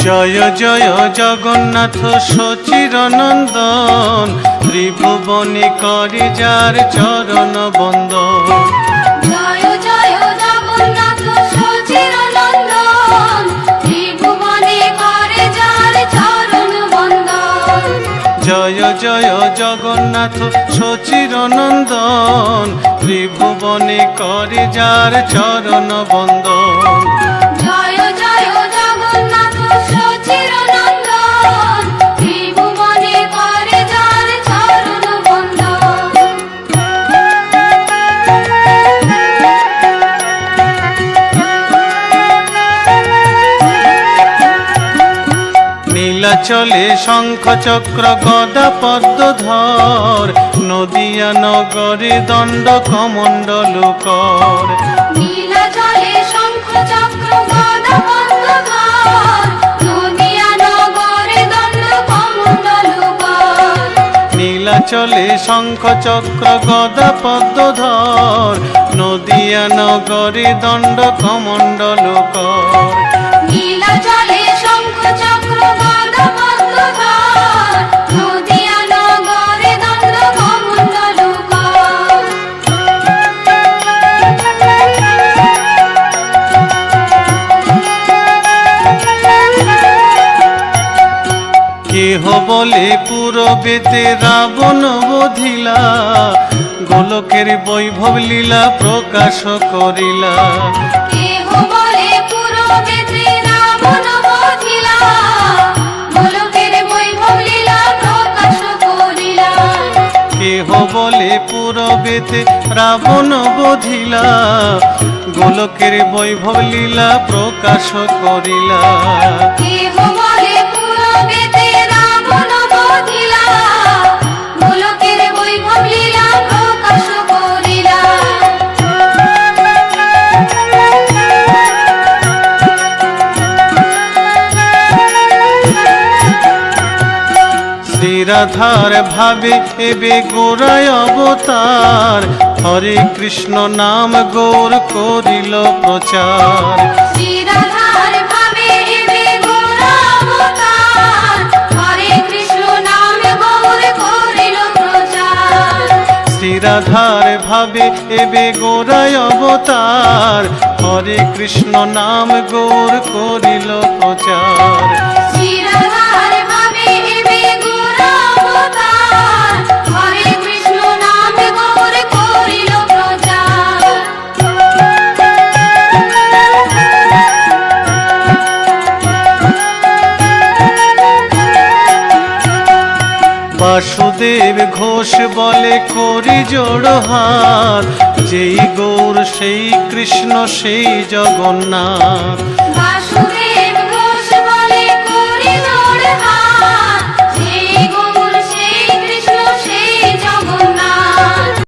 জয় জয় জগন্নাথ সচিরনন্দন, ত্রিভুবনে করে যার চরণ বন্দন। জয় জয় জগন্নাথ সচিরনন্দন, ত্রিভুবনে করে যার চরণ বন্দন। জয় জয় জগন্নাথ সচিরনন্দন, ত্রিভুবনে করে যার চরণ বন্দন। জয় জয় জগন্নাথ সচিরনন্দন, ত্রিভুবনে করে যার চরণ বন্দন। নীলাচলে শঙ্খ চক্র গদা পদ্মধর, নদিয়া নগরে দণ্ড কমণ্ডল কর। নীলাচলে শঙ্খ চক্র গদা পদ্মধর, নদিয়া নগরে দণ্ড কমণ্ডল কর। নীলাচলে শঙ্খ চক্র গদা পদ্মধর, নদিয়া নগরে দণ্ড কমণ্ডল কর। নীলাচলে শঙ্খ চক্র গদা পদ্মধর, নদিয়া নগরে দণ্ড কমণ্ডল কর। কেহ বলে পূরবেতে রাবণ বধিলা, গোলকের বৈভব লীলা প্রকাশ করিলা। কেহ বলে পুরবেতে রাবণ বধিলা, গোলকের বৈভব লীলা প্রকাশ করিলা। কেহ বলে পূরবেতে রাবণ বধিলা, গোলকের বৈভব লীলা প্রকাশ করিলা। কেহ বলে পুরবেতে রাবণ বধিলা, গোলকের বৈভব লীলা প্রকাশ করিলা। শ্রীরাধার ভাবে এবে গোরায় অবতার, হরে কৃষ্ণ নাম গৌর করিল প্রচার। শ্রীরাধার ভাবে এবে গোরা অবতার, হরে কৃষ্ণ নাম গৌর করিল প্রচার। শ্রীরাধার ভাবে এবে গোরায় অবতার, হরে কৃষ্ণ নাম গৌর করিল প্রচার। শ্রীরাধার ভাবে এবে গোরা অবতার, হরে কৃষ্ণ নাম গৌর করিল প্রচার। বাসুদেব ঘোষ বলে করি জোড়হার, যেই গৌর সেই কৃষ্ণ সেই জগন্নাথ। বাসুদেব